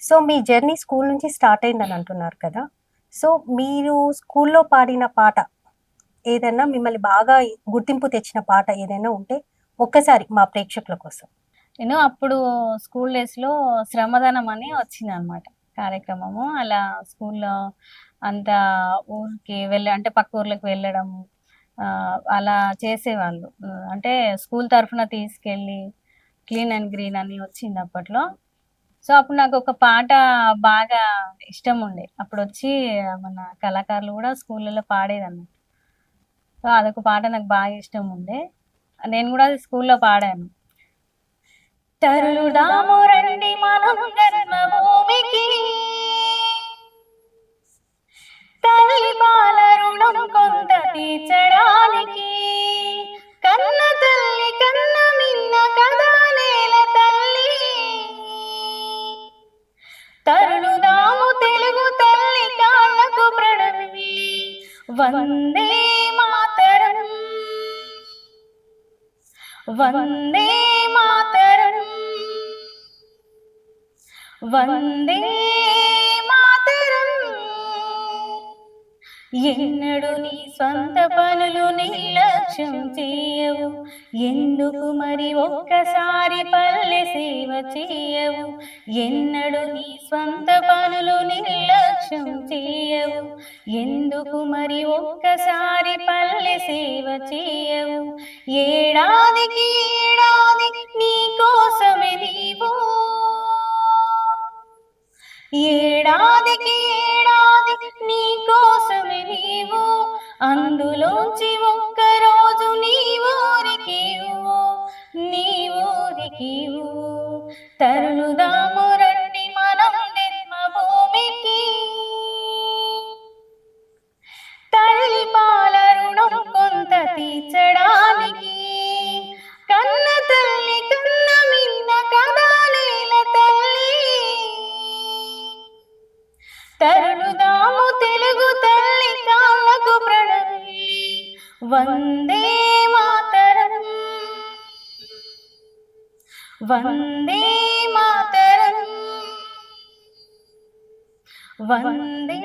So, మీ journey school నుంచి start అయిందని అంటున్నారు కదా! సో, మీరు స్కూల్‌లో పాడిన పాట ఏదన్నా మిమ్మల్ని బాగా గుర్తింపు తెచ్చిన పాట ఏదైనా ఉంటే ఒక్కసారి మా ప్రేక్షకుల కోసం. నేను అప్పుడు స్కూల్ డేస్‌లో శ్రమదానం అని వచ్చిందనమాట కార్యక్రమము. అలా స్కూల్‌లో అంతా ఊరికి అంటే పక్క ఊర్లకు వెళ్ళడం అలా చేసేవాళ్ళు. అంటే స్కూల్ తరఫున తీసుకెళ్ళి క్లీన్ అండ్ గ్రీన్ అని వచ్చింది అప్పట్లో. సో, అప్పుడు నాకొక పాట బాగా ఇష్టముండే. అప్పుడొచ్చి మన కళాకారులు గూడా స్కూళ్ళలో పాడేదన్నమాట. సో, అదొక పాట నాకు బాగా ఇష్టముండే. నేను గూడా అది స్కూల్‌లో పాడాను. తరుదాము రండి మనం జన్మభూమికి, తల్లి పాల రుణం కొంత తీర్చడానికి, కన్న తల్లి కన్న మిన్న కదా నేల తల్లి. తరుదాము తెలుగు తల్లి కాళ్ళకు ప్రణమిల్లి, వందే మాతరం వందే మాతరం వందే మాతరం. ఎన్నడు నీ స్వంత పనులు నిర్లక్ష్యం చేయవు, ఎందుకు మరి ఒక్కసారి పల్లె సేవ చేయవు. ఎన్నడు నీ స్వంత పనులు నిర్లక్ష్యం చేయవు, ఎందుకు మరి ఒక్కసారి పల్లె సేవ చేయవు. ఏడాదికి ఏడాది నీ కోసమే నీవు, ఏడాదికి ఏడాది నీ కోసమే నీవు, అందులోంచి ఒక్కరోజు నీ ఊరికి నీ ఊరికి. తరుదాము రండి మనం జన్మభూమికి, తల్లి పాల రుణం కొంత తీర్చడానికి, కన్న తల్లి కన్న మిన్న కదా నేల తల్లి. తరుదాము తెలుగు తల్లి కాళ్ళకు ప్రణమిల్లి, వందే మాతరం వందే మాతరం వందే